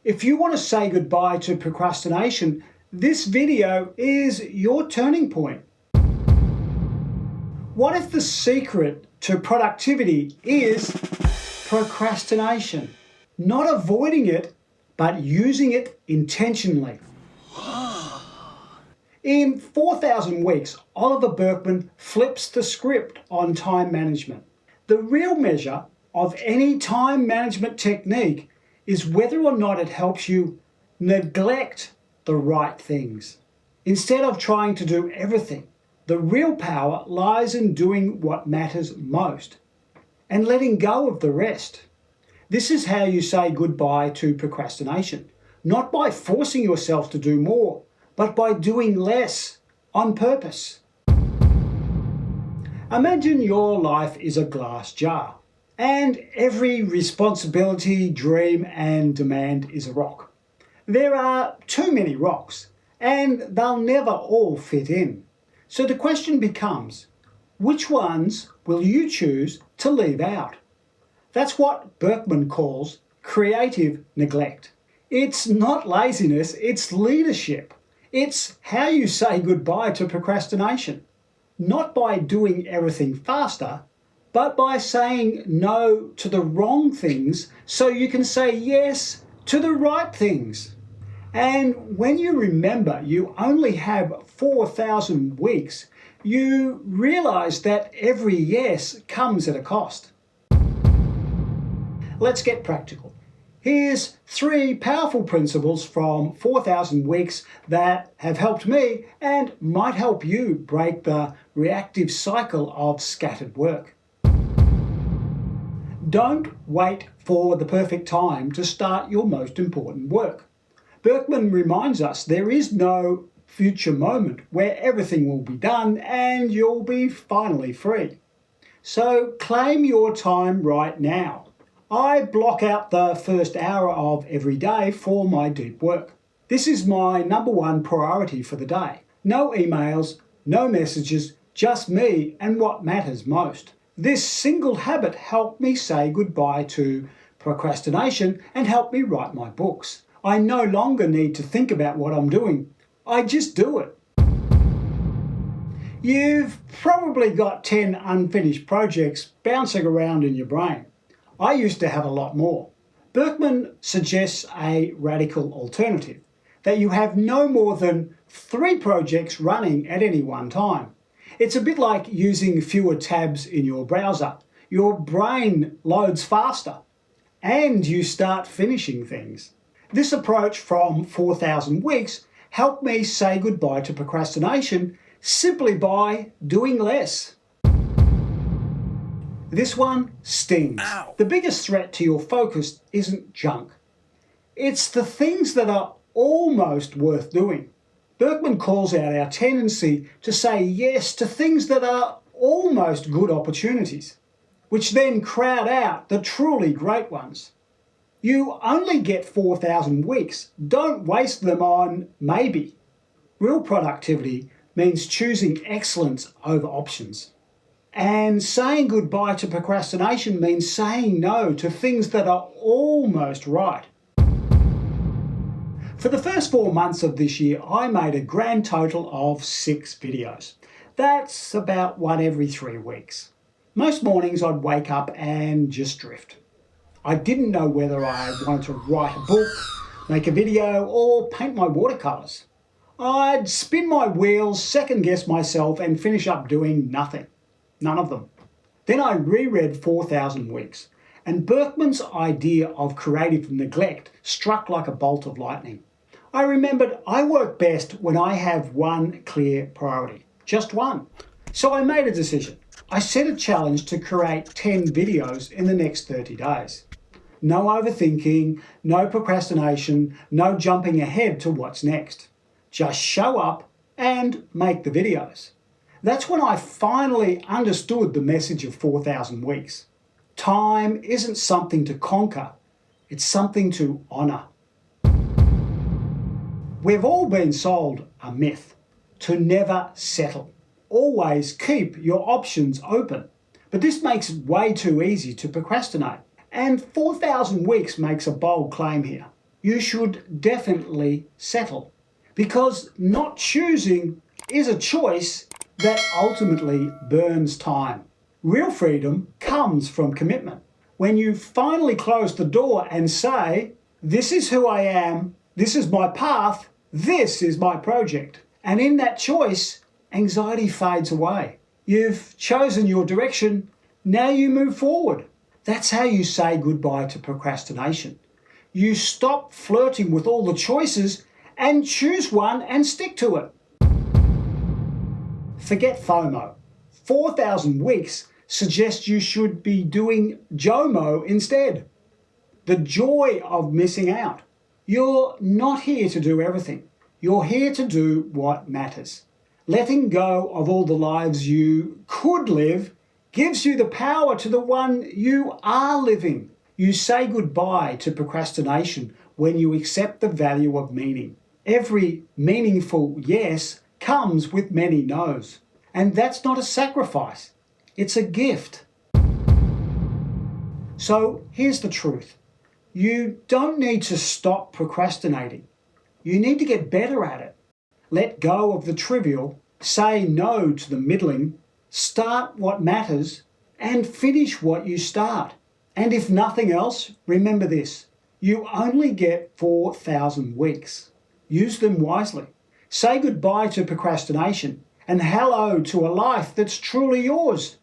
If you want to say goodbye to procrastination, this video is your turning point. What if the secret to productivity is procrastination? Not avoiding it, but using it intentionally. In 4,000 Weeks, Oliver Burkeman flips the script on time management. The real measure of any time management technique is whether or not it helps you neglect the right things. Instead of trying to do everything, the real power lies in doing what matters most and letting go of the rest. This is how you say goodbye to procrastination, not by forcing yourself to do more, but by doing less on purpose. Imagine your life is a glass jar, and every responsibility, dream, and demand is a rock. There are too many rocks, and they'll never all fit in. So the question becomes, which ones will you choose to leave out? That's what Burkeman calls creative neglect. It's not laziness, it's leadership. It's how you say goodbye to procrastination. Not by doing everything faster, but by saying no to the wrong things so you can say yes to the right things. And when you remember you only have 4,000 weeks, you realize that every yes comes at a cost. Let's get practical. Here's 3 powerful principles from 4,000 Weeks that have helped me and might help you break the reactive cycle of scattered work. Don't wait for the perfect time to start your most important work. Burkeman reminds us there is no future moment where everything will be done and you'll be finally free. So claim your time right now. I block out the first hour of every day for my deep work. This is my #1 priority for the day. No emails, no messages, just me and what matters most. This single habit helped me say goodbye to procrastination and helped me write my books. I no longer need to think about what I'm doing. I just do it. You've probably got 10 unfinished projects bouncing around in your brain. I used to have a lot more. Burkeman suggests a radical alternative, that you have no more than 3 projects running at any one time. It's a bit like using fewer tabs in your browser. Your brain loads faster and you start finishing things. This approach from 4,000 Weeks helped me say goodbye to procrastination simply by doing less. This one stings. Ow. The biggest threat to your focus isn't junk. It's the things that are almost worth doing. Burkeman calls out our tendency to say yes to things that are almost good opportunities, which then crowd out the truly great ones. You only get 4,000 weeks. Don't waste them on maybe. Real productivity means choosing excellence over options. And saying goodbye to procrastination means saying no to things that are almost right. For the first 4 months of this year, I made a grand total of 6 videos. That's about 1 every 3 weeks. Most mornings I'd wake up and just drift. I didn't know whether I wanted to write a book, make a video, or paint my watercolours. I'd spin my wheels, second guess myself, and finish up doing nothing. None of them. Then I reread 4,000 Weeks, and Burkeman's idea of creative neglect struck like a bolt of lightning. I remembered I work best when I have one clear priority, just one. So I made a decision. I set a challenge to create 10 videos in the next 30 days. No overthinking, no procrastination, no jumping ahead to what's next. Just show up and make the videos. That's when I finally understood the message of 4,000 Weeks. Time isn't something to conquer, it's something to honour. We've all been sold a myth, to never settle. Always keep your options open. But this makes it way too easy to procrastinate. And 4,000 Weeks makes a bold claim here. you should definitely settle. Because not choosing is a choice that ultimately burns time. Real freedom comes from commitment. When you finally close the door and say, this is who I am, this is my path, this is my project. And in that choice, anxiety fades away. You've chosen your direction, now you move forward. That's how you say goodbye to procrastination. You stop flirting with all the choices and choose one and stick to it. Forget FOMO. 4,000 weeks suggests you should be doing JOMO instead. The joy of missing out. You're not here to do everything. You're here to do what matters. Letting go of all the lives you could live gives you the power to the one you are living. You say goodbye to procrastination when you accept the value of meaning. Every meaningful yes comes with many no's. And that's not a sacrifice. It's a gift. So here's the truth. You don't need to stop procrastinating. You need to get better at it. Let go of the trivial, say no to the middling, start what matters, and finish what you start. And if nothing else, remember this. You only get 4,000 weeks. Use them wisely. Say goodbye to procrastination and hello to a life that's truly yours.